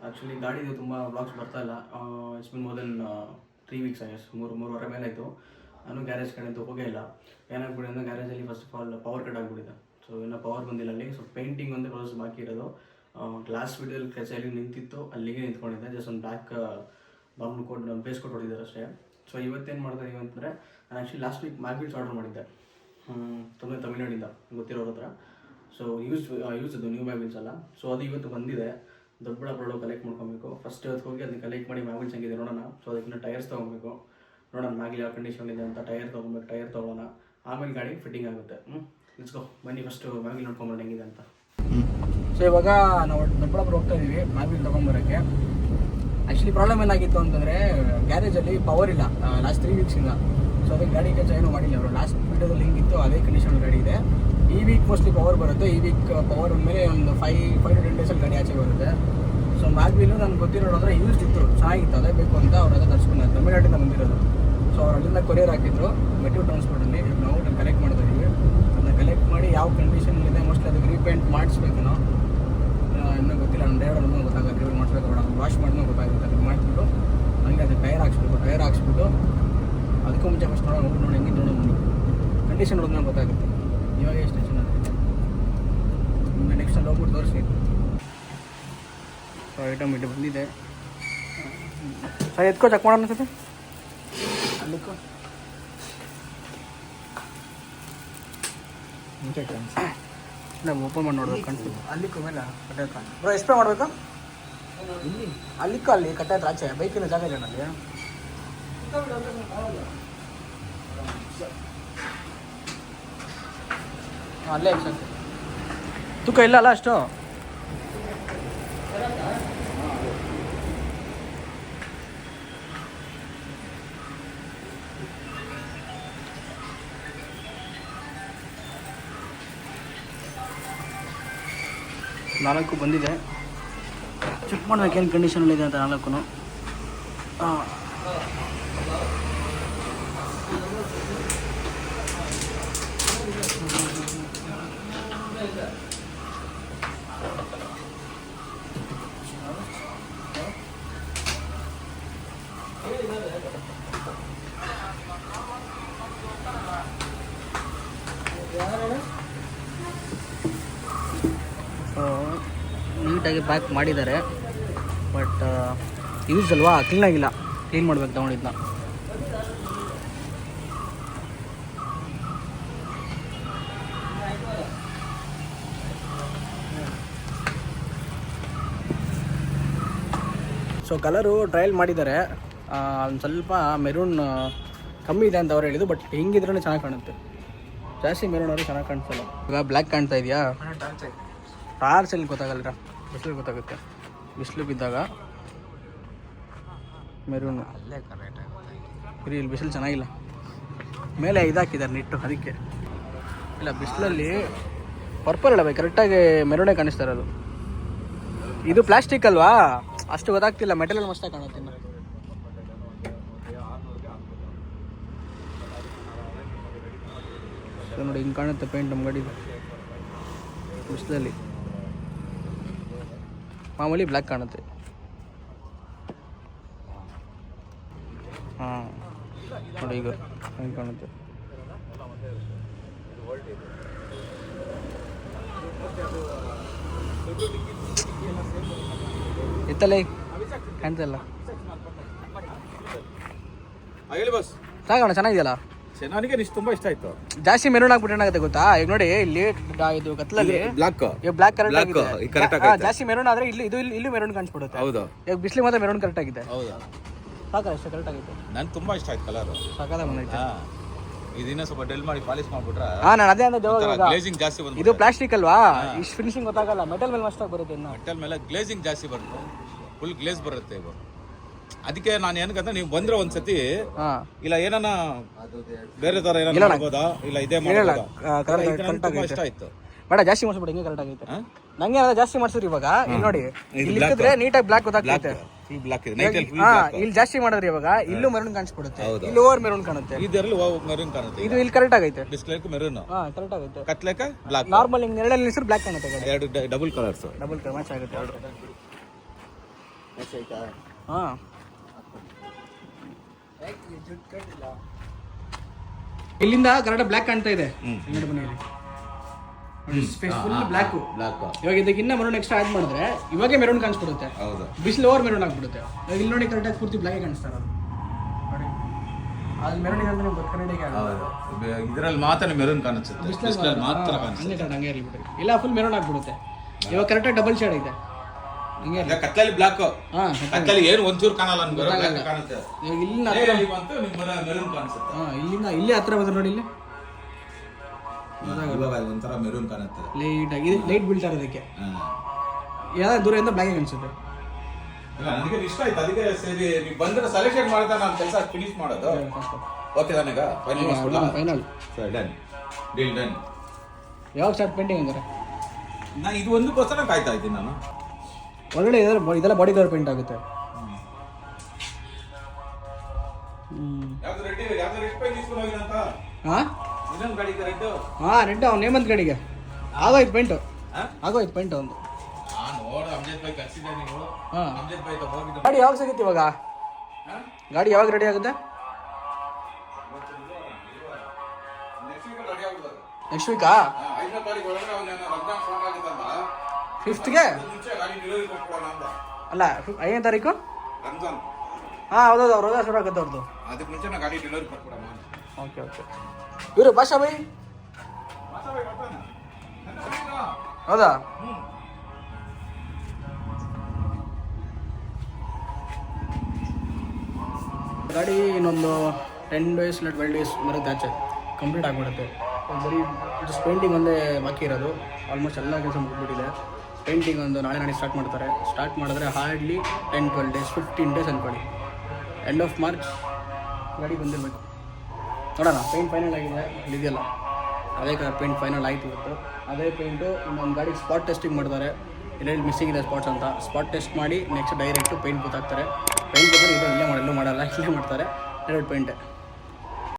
Actually ಗಾಡಿದು ತುಂಬ vlogs ಬರ್ತಾ ಇಲ್ಲ. It's been more than 3 weeks ಆಗಿದೆ, ಮೂರುವರೆ ಮೇಲೆ ಆಯಿತು. ನಾನು ಗ್ಯಾರೇಜ್ ಕಡೆ ಅಂತೂ ಹೋಗೇ ಇಲ್ಲ. ಏನಾಗ್ಬಿಡಿ ಅಂದರೆ ಗ್ಯಾರೇಜಲ್ಲಿ first of all power cut ಆಗಿಬಿಟ್ಟಿದೆ. ಸೊ ಇನ್ನೂ ಪವರ್ ಬಂದಿಲ್ಲ ಅಲ್ಲಿ. ಸೊ ಪೇಂಟಿಂಗ್ ಒಂದೇ ಪ್ರೋಸೆಸ್ ಬಾಕಿ ಇರೋದು. ಗ್ಲಾಸ್ ವಿಡಿಯೋಲಿ ಕೆಲಸದಲ್ಲಿ ನಿಂತಿತ್ತು, ಅಲ್ಲಿಗೆ ನಿಂತ್ಕೊಂಡಿದ್ದೆ. ಜಸ್ಟ್ ಒಂದು ಬ್ಯಾಕ್ ಬಾಂಬ್ ಕೊಟ್ಟು ಬೇಸ್ ಕೊಟ್ಟು ಹೊಡಿದ್ದಾರೆ ಅಷ್ಟೇ. ಸೊ ಇವತ್ತೇನು ಮಾಡ್ತಾಯಿದ್ದೀವಿ ಅಂತಂದರೆ, ನಾನು actually last week mag wheels order ಮಾಡಿದ್ದೆ ತಮಿಳ್ನಾಡಿಂದ, ಗೊತ್ತಿರೋರ ಹತ್ರ. ಸೊ ಯೂಸ್ ಅದು ನ್ಯೂ ಮ್ಯಾಗ್ವಿಲ್ಸ್ ಅಲ್ಲ. ಸೊ ಅದು ಇವತ್ತು ಬಂದಿದೆ. ದೊಡ್ಡಬಳ್ಳಾಪುರ ಕಲೆಕ್ಟ್ ಮಾಡ್ಕೊಬೇಕು. ಫಸ್ಟ್ ಇವತ್ತು ಹೋಗಿ ಅದನ್ನ ಕಲೆಕ್ಟ್ ಮಾಡಿ ಮ್ಯಾಗ್ವಿಲ್ಸ್ ಹೆಂಗಿದೆ ನೋಡೋಣ. ಸೊ ಅದಕ್ಕಿಂತ ಟೈರ್ಸ್ ತೊಗೊಬೇಕು, ನೋಡೋಣ ಮ್ಯಾಗ್ವಿಲ್ ಯಾವ ಕಂಡೀಷನ್ ಇದೆ ಅಂತ. ಟೈರ್ ತೊಗೊಳ್ಳೋಣ, ಆಮೇಲೆ ಗಾಡಿ ಫಿಟ್ಟಿಂಗ್ ಆಗುತ್ತೆ. ಲೆಟ್ಸ್ ಗೋ, ಬನ್ನಿ ಫಸ್ಟ್ ಮ್ಯಾಗ್ವಿಲ್ ನೋಡ್ಕೊಂಬರೋಣ ಹೆಂಗಿದೆ ಅಂತ. ಸೊ ಇವಾಗ ನಾವು ದೊಡ್ಡಬಳ್ಳಾಪುರ ಹೋಗ್ತಾ ಇದ್ದೀವಿ ಮ್ಯಾಗ್ವಿಲ್ ತೊಗೊಂಬರೋಕ್ಕೆ. ಆ್ಯಕ್ಚುಲಿ ಪ್ರಾಬ್ಲಮ್ ಏನಾಗಿತ್ತು ಅಂತಂದರೆ, ಗ್ಯಾರೇಜಲ್ಲಿ ಪವರ್ ಇಲ್ಲ ಲಾಸ್ಟ್ 3 ವೀಕ್ಸಿಂದ. ಸೊ ಅದಕ್ಕೆ ಗಾಡಿ ಕೆಲಸ ಏನೂ ಮಾಡಿಲ್ಲ ಅವರು. ಲಾಸ್ಟ್ ವೀಡಿಯೋದಲ್ಲಿ ಹೆಂಗಿತ್ತು ಅದೇ ಕಂಡೀಷನ್ ಗಾಡಿ ಇದೆ. ಈ ವೀಕ್ ಮೋಸ್ಟ್ಲಿ ಪವರ್ ಬರುತ್ತೆ. ಈ ವೀಕ್ ಪವರ್ ಬಂದಮೇಲೆ ಒಂದು 5 to 10 ಡೇಸಲ್ಲಿ ಗಾಡಿ ಆಚೆ ಬರುತ್ತೆ. ಸೊ ಮ್ಯಾಗ್ವಿಲು ನನಗೆ ಗೊತ್ತಿರೋದ್ರೆ ಯೂಸ್ಡ್ ಇತ್ತು, ಚೆನ್ನಾಗಿತ್ತು, ಅದೇ ಬೇಕು ಅಂತ ಅವ್ರು ಅದೇ ತರಿಸ್ಕೊಂಡು ತಮಿಳ್ನಾಡಿಂದ ಬಂದಿರೋದು. ಸೊ ಅವ್ರು ಅಲ್ಲಿಂದ ಕೊರಿಯರ್ ಹಾಕಿದ್ರು ಮೆಟ್ರೋ ಟ್ರಾನ್ಸ್ಪೋರ್ಟಲ್ಲಿ. ನಾವು ಅದನ್ನು ಕಲೆಕ್ಟ್ ಮಾಡ್ತಾ ಇದ್ದೀವಿ. ಅದನ್ನ ಕಲೆಕ್ಟ್ ಮಾಡಿ ಯಾವ ಕಂಡೀಷನಲ್ಲಿದೆ, ಮೋಸ್ಟ್ಲಿ ಅದಕ್ಕೆ ರೀಪೇಂಟ್ ಮಾಡಿಸ್ಬೇಕು. ಇನ್ನೂ ಗೊತ್ತಿಲ್ಲ, ನನ್ನ ಡ್ರೈವರ್ ಅನ್ನೋ ಗೊತ್ತಾಗುತ್ತೆ. ರಿವ್ಯೂ ಮಾಡಿಸ್ಬೇಕು, ಬೇಡ ವಾಶ್ ಮಾಡಿದ್ಮೇಲೆ ಗೊತ್ತಾಗುತ್ತೆ. ಅದಕ್ಕೆ ಮಾಡಿಬಿಟ್ಟು ಹಂಗೆ ಅದು ಟೈರ್ ಹಾಕ್ಸ್ಬಿಟ್ಟು ಅದಕ್ಕೂ ಮುಂಚೆ ಫಸ್ಟ್ ನೋಡಿ ಹೆಂಗೆ ನೋಡೋದು ಕಂಡೀಷನ್ ನೋಡಿದ್ಮೇಲೆ ಗೊತ್ತಾಗುತ್ತೆ. ಇವಾಗ ಎಷ್ಟು ಚೆನ್ನಾಗಿದೆ. ನಿಮಗೆ ನೆಕ್ಸ್ಟ್ ಅಲ್ಲಿ ಹೋಗ್ಬಿಟ್ಟು ತೋರಿಸಿ. ಸೊ ಐಟಮ್ ಇದು ಬಂದಿದೆ. ಸರ್ ಎತ್ಕೋ, ಚೆಕ್ ಮಾಡೋಣ ಅನ್ಸುತ್ತೆ. ಅಲ್ಲಿಕ್ಕೋ ಮುಂಚೆ ನಾವು ಓಪನ್ ಮಾಡಿ ನೋಡ್ಬೇಕು ಕಾಣಿಸ್ತೀವಿ. ಅಲ್ಲಿಕ್ಕೂ ಮೇಲೆ ಕಟ್ಟೆ ಹತ್ರ ಬ್ರೋ ಎಷ್ಟು ಪೇ ಮಾಡಬೇಕಾ? ಇಲ್ಲಿ ಅಲ್ಲಿಕ್ಕೂ ಅಲ್ಲಿ ಕಟ್ಟೆ ಹತ್ರ ಆಚೆ ಬೈಕಿನ ಜಾಗ ಇದೆ ಅಲ್ಲಿ. ಅಲ್ಲೇ ಸರ್ ತೂಕ ಇಲ್ಲ ಅಲ್ಲ ಅಷ್ಟು. ನಾಲ್ಕು ಬಂದಿದೆ. ಚೆಕ್ ಮಾಡ್ಬೇಕು ಏನು ಕಂಡೀಷನಲ್ಲಿದೆ ಅಂತ 4. ನೀಟಾಗಿ ಪ್ಯಾಕ್ ಮಾಡಿದ್ದಾರೆ, ಬಟ್ ಯೂಸ್ ಅಲ್ವಾ, ಕ್ಲೀನಾಗಿಲ್ಲ. ಕ್ಲೀನ್ ಮಾಡ್ಬೇಕು ತೊಗೊಂಡಿದ್ದನ್ನ. ಸೊ ಕಲರು ಟ್ರಯಲ್ ಮಾಡಿದ್ದಾರೆ. ಒಂದು ಸ್ವಲ್ಪ ಮೆರೂನ್ ಕಮ್ಮಿ ಇದೆ ಅಂತ ಅವ್ರು ಹೇಳಿದ್ದು, ಬಟ್ ಹೆಂಗಿದ್ರೂ ಚೆನ್ನಾಗಿ ಕಾಣುತ್ತೆ. ಜಾಸ್ತಿ ಮೆರೂನ್ ಅವರು ಚೆನ್ನಾಗಿ ಕಾಣಿಸಲ್ಲ. ಇವಾಗ ಬ್ಲ್ಯಾಕ್ ಕಾಣ್ತಾ ಇದೆಯಾ? ಟಾರ್ಚಲ್ಲಿ ಗೊತ್ತಾಗಲ್ಲ, ಬಿಸಿಲು ಗೊತ್ತಾಗುತ್ತೆ. ಬಿಸಿಲು ಬಿದ್ದಾಗ ಮೆರೂನು ಇಲ್ಲಿ ಬಿಸಿಲು ಚೆನ್ನಾಗಿಲ್ಲ. ಮೇಲೆ ಇದಾಕಿದ್ದಾರೆ ನಿಟ್ಟು, ಅದಕ್ಕೆ ಇಲ್ಲ. ಬಿಸಿಲಲ್ಲಿ ಪರ್ಪಲ್ ಇಡಬೇಕು, ಕರೆಕ್ಟಾಗಿ ಮೆರೂನೇ ಕಾಣಿಸ್ತಾ ಇರೋದು. ಇದು ಪ್ಲಾಸ್ಟಿಕ್ ಅಲ್ವಾ, ಅಷ್ಟು ಗೊತ್ತಾಗ್ತಿಲ್ಲ. ಮೆಟಲಲ್ಲಿ ಮಸ್ತಾಗಿ ಕಾಣುತ್ತೆ. ನೋಡಿ ಹಿಂಗೆ ಕಾಣುತ್ತೆ ಪೇಂಟ್ ನಮ್ಮ ಗಾಡಿದು ಬಿಸಿಲಲ್ಲಿ. ಮಾಮೂಲಿ ಬ್ಲ್ಯಾಕ್ ಕಾಣುತ್ತೆ. ಹಾಂ ನೋಡಿ ಈಗ ಹೆಂಗೆ ಕಾಣುತ್ತೆ. ಇತ್ತಲ್ಲ ಕಾಣ್ತಲ್ಲ, ಸಾಗೋಣ. ಚೆನ್ನಾಗಿದೆಯಲ್ಲ, ನನಗೆ ತುಂಬಾ ಇಷ್ಟ ಆಯ್ತು. ಜಾಸ್ತಿ ಮೆರೂನ್ ಆಗ್ಬಿಟ್ಟು ಏನಾಗುತ್ತೆ ಗೊತ್ತಾ? ಈಗ ನೋಡಿ ಇಲ್ಲಿ ಇದು ಕತ್ಲಲ್ಲಿ ಬ್ಲಾಕ್ ಕರೆಕ್ಟ್ ಆಗಿದೆ. ಜಾಸ್ತಿ ಮೆರೂನ್ ಆದ್ರೆ ಇಲ್ಲಿ ಇಲ್ಲೂ ಮೆರೂನ್ ಕಾಣಿಸ್ಬಿಡುತ್ತೆ. ಹೌದು, ಈಗ ಬಿಸಿಲು ಮಾತ್ರ ಮೆರೂನ್ ಕರೆಕ್ಟ್ ಆಗಿದೆ. ಸಾಕಲ್ಲ, ಅಷ್ಟೇ ಕರೆಕ್ಟ್ ಆಗಿದೆ. ನನ್ಗೆ ತುಂಬಾ ಇಷ್ಟ ಆಯ್ತು ಕಲರ್. ಸಾಕಾದ ಬಂದೈತೆ. ಇದನ್ನ ಸ್ವಲ್ಪ ಡೆಲ್ ಮಾಡಿ ಪಾಲಿಶ್ ಮಾಡ್ಬಿಟ್ರೆ. ನಾನು ಅದೇ ಅಂದ್ರೆ ಗ್ಲೇಜಿಂಗ್ ಜಾಸ್ತಿ ಬಂತು. ಇದು ಪ್ಲಾಸ್ಟಿಕ್ ಅಲ್ವಾ, ಇಷ್ಟು ಫಿನಿಶಿಂಗ್ ಗೊತ್ತಾಗಲ್ಲ. ಮೆಟಲ್ ಮೇಲೆ ಮಸ್ತಾಗಿ ಬರುತ್ತೆ. ಇನ್ನು ಮೆಟಲ್ ಮೇಲೆ ಗ್ಲೇಜಿಂಗ್ ಜಾಸ್ತಿ ಬರುತ್ತೆ, ಫುಲ್ ಗ್ಲೇಸ್ ಬರುತ್ತೆ ಇವಾಗ. ಅದಕ್ಕೆ ನಾನು ಏನಕ್ಕಂತ ನೀವು ಬಂದ್ರೆ ಒಂದ್ಸತಿ ಇಲ್ಲ ಏನಾನ ಬೇರೆ ತರ ಏನಾನ ಮಾಡ್ಬೋದಾ, ಇಲ್ಲ ಇದೇ ಮಾಡ್ಬೋದಾ? ತುಂಬಾ ಇಷ್ಟ ಆಯ್ತು. ಬೇಡ ಜಾಸ್ತಿ ಮಾಡಿಸ್ಬಿಡಿ, ಹಿಂಗೆ ಕರೆಕ್ಟ್ ಆಗೈತೆ. ನಂಗೆ ಏನಾದ್ರು ಜಾಸ್ತಿ ಮಾಡಿಸಿದ್ರಿ ಇವಾಗ. ಇಲ್ಲಿ ನೋಡಿ, ಇಲ್ಲಿ ಇಕ್ಕಿದ್ರೆ ನೀಟಾಗಿ ಬ್ಲಾಕ್ ಗೊತ್ತಾಗ್ತೈತೆ. ಇಲ್ಲಿ ಜಾಸ್ತಿ ಮಾಡಿದ್ರಿ ಇವಾಗ, ಇಲ್ಲೂ ಮೆರೂನ್ ಕಾಣಿಸ್ಬಿಡುತ್ತೆ. ಇಲ್ಲಿ ಓವರ್ ಮೆರೂನ್ ಕಾಣುತ್ತೆ. ಇದರಲ್ಲಿ ಮೆರೂನ್ ಕಾಣುತ್ತೆ. ಇದು ಇಲ್ಲಿ ಕರೆಕ್ಟ್ ಆಗೈತೆ. ಡಿಸ್ಪ್ಲೇಕ್ ಮೆರೂನ್ ಕರೆಕ್ಟ್ ಆಗೈತೆ. ಕತ್ಲೇಕ ಬ್ಲಾಕ್. ನಾರ್ಮಲ್ ಹಿಂಗೆ ನೆರಳಲ್ಲಿ ನಿಲ್ಸಿದ್ರೆ ಬ್ಲಾಕ್ ಕಾಣುತ್ತೆ. ಎರಡು double colours, double colour match ಆಗುತ್ತೆ. ಹಾಂ ಇಲ್ಲಿಂದ ಕರೆಕ್ಟ್ ಬ್ಲ್ಯಾಕ್ ಕಾಣ್ತಾ ಇದೆ. ನೋಡಿ ಬನ್ನಿ ಇಲ್ಲಿ ಸ್ಪೇಸ್ ಫುಲ್ ಬ್ಲ್ಯಾಕು. ಇವಾಗ ಇದಕ್ಕಿನ್ನ ಮೆರೂನ್ ಎಕ್ಸ್ಟ್ರಾ ಆ್ಯಡ್ ಮಾಡಿದ್ರೆ ಇವಾಗೆ ಮೆರೂನ್ ಕಾಣಿಸ್ಬಿಡುತ್ತೆ. ಬಿಸಿಲು ಓವರ್ ಮೆರೂನ್ ಆಗ್ಬಿಡುತ್ತೆ. ಇವಾಗ ಇಲ್ಲಿ ನೋಡಿ ಕರೆಕ್ಟಾಗಿ ಪೂರ್ತಿ ಬ್ಲ್ಯಾಕ್ ಕಾಣಿಸ್ತಾ ಇರೋದು ನೋಡಿ. ಅಲ್ಲಿ ಮೆರೂನ್ ಅಂತ ನಿಮ್ಗೆ ಕನ್ನಡಿಗೆ ಇದರಲ್ಲಿ ಮಾತ್ರ ಮೆರೂನ್ ಕಾಣಿಸುತ್ತೆ, ಬಿಸಿಲಲ್ಲಿ ಮಾತ್ರ ಕಾಣಿಸುತ್ತೆ. ಹಂಗೆ ಇರ್ಬಿಟ್ರಿ ಇಲ್ಲ ಫುಲ್ ಮೆರೂನ್ ಆಗ್ಬಿಡುತ್ತೆ. ಇವಾಗ ಕರೆಕ್ಟಾಗಿ ಡಬಲ್ ಶೇಡ್ ಐತೆ. ಹಂಗೆ ಕತ್ತಲ್ಲಿ ಬ್ಲಾಕ್, ಕತ್ತಲ್ಲಿ ಏನು ಒಂಚೂರು ಕಾಣಲ್ಲ ಅನ್ಬೋದು, ಬ್ಲಾಕ್ ಕಾಣುತ್ತೆ. ಇಲ್ಲಿಂದ ಮೆರೂನ್ ಕಾಣಿಸುತ್ತೆ. ಇಲ್ಲಿಂದ ಇಲ್ಲಿ ಹತ್ರ ಬಂದ್ರೆ ನೋಡಿ ಇಲ್ಲಿ ಒಂಥರ ಮೆರೂನ್ ಕಾಣುತ್ತೆ. ಲೈಟ್ ಆಗಿ ಲೈಟ್ ಬೀಳ್ತಾ ಇರೋದಕ್ಕೆ ಯಾವ್ದು ದೂರದಿಂದ ಬ್ಲ್ಯಾಕ್ ಕಾಣಿಸುತ್ತೆ. ನನಗೆ ಇಷ್ಟ ಆಯ್ತು, ಅದಕ್ಕೆ ಸರಿ ನೀವು ಬಂದ್ರೆ ಸೆಲೆಕ್ಷನ್ ಮಾಡಿದ ನಾನು ಕೆಲಸ ಫಿನಿಶ್ ಮಾಡೋದು. ಓಕೆ ನನಗ ಫೈನಲ್ ಡನ್ ಡೀಲ್ ಡನ್. ಯಾವಾಗ ಸ್ಟಾರ್ಟ್ ಪೇಂಟಿಂಗ್ ಹಂಗಾರೆ? ನಾನು ಇದು ಒಂದಕ್ಕೋಸ್ಕರ ಕಾಯ್ತಾ ಇದ್ದೀನಿ ನಾನು. ಒಳಗಡೆ ಇದೆಲ್ಲ ಬಾಡಿ ಕಲರ್ ಪೇಂಟ್ ಆಗುತ್ತೆ. ಹಾಂ ರೆಡ್ ಅವ್ನು ಹೇಮಂತ್ ಗಾಡಿಗೆ ಆಗೋಯ್ತು ಪೇಂಟು, ಆಗೋಯ್ತು ಪೇಂಟ್ ಒಂದು. ಗಾಡಿ ಯಾವಾಗ ಸಿಗುತ್ತೆ ಇವಾಗ? ಗಾಡಿ ಯಾವಾಗ ರೆಡಿ ಆಗುತ್ತೆ? ನೆಕ್ಸ್ಟ್ ವೀಕಾ? 5th ಅಲ್ಲ 5ನೇ ತಾರೀಕು? ಹಾಂ ಹೌದೌದು ಅವ್ರು ರೋಜಾ ಶುರು ಆಗುತ್ತೆ ಅವ್ರದ್ದು. ಅದಕ್ಕೆ ಮುಂಚೆ ನಾ ಗಾಡಿ ಡೆಲಿವರಿ ಕೊಟ್ಬಿಡೋಣ. Okay okay. ಇವರು ಭಾಷಾ ಬೈ ಹೌದಾ? ಗಾಡಿ ಇನ್ನೊಂದು 10 days ಇಲ್ಲ 12 days ಬರುತ್ತೆ, ಆಚೆ ಕಂಪ್ಲೀಟ್ ಆಗಿಬಿಡುತ್ತೆ. ಬರೀ ಜಸ್ಟ್ ಪೇಂಟಿಂಗ್ ಒಂದೇ ಬಾಕಿ ಇರೋದು. ಆಲ್ಮೋಸ್ಟ್ ಎಲ್ಲ ಕೆಲಸ ಮುಗಿದ್ಬಿಟ್ಟಿದೆ. ಪೇಂಟಿಂಗ್ ಒಂದು ನಾಳೆ ಸ್ಟಾರ್ಟ್ ಮಾಡ್ತಾರೆ. ಸ್ಟಾರ್ಟ್ ಮಾಡಿದ್ರೆ ಹಾರ್ಡ್ಲಿ 10-12 days 15 days ಅಂದ್ಕೊಳ್ಳಿ. ಎಂಡ್ ಆಫ್ ಮಾರ್ಚ್ ಗಾಡಿ ಬಂದಿರಬೇಕು. ನೋಡೋಣ. ಪೇಂಟ್ ಫೈನಲ್ ಆಗಿದೆ ಇದೆಯಲ್ಲ, ಅದೇ ಕಲರ್ ಪೇಂಟ್ ಫೈನಲ್ ಆಯಿತು ಇವತ್ತು. ಅದೇ ಪೇಂಟು ಇನ್ನೊಂದು ಗಾಡಿಗೆ ಸ್ಪಾಟ್ ಟೆಸ್ಟಿಂಗ್ ಮಾಡ್ತಾರೆ, ಎಲ್ಲೆಲ್ಲಿ ಮಿಸ್ಸಿಂಗ್ ಇದೆ ಸ್ಪಾಟ್ಸ್ ಅಂತ. ಸ್ಪಾಟ್ ಟೆಸ್ಟ್ ಮಾಡಿ ನೆಕ್ಸ್ಟ್ ಡೈರೆಕ್ಟು ಪೇಂಟ್ ಗೊತ್ತಾಗ್ತಾರೆ. ಪೇಂಟ್ ಗೊತ್ತಾದ್ರೆ ಇಲ್ಲೇ ಮಾಡಲ್ಲ, ಇಲ್ಲೇ ಮಾಡ್ತಾರೆ. ಎರಡು ಪೇಂಟೆ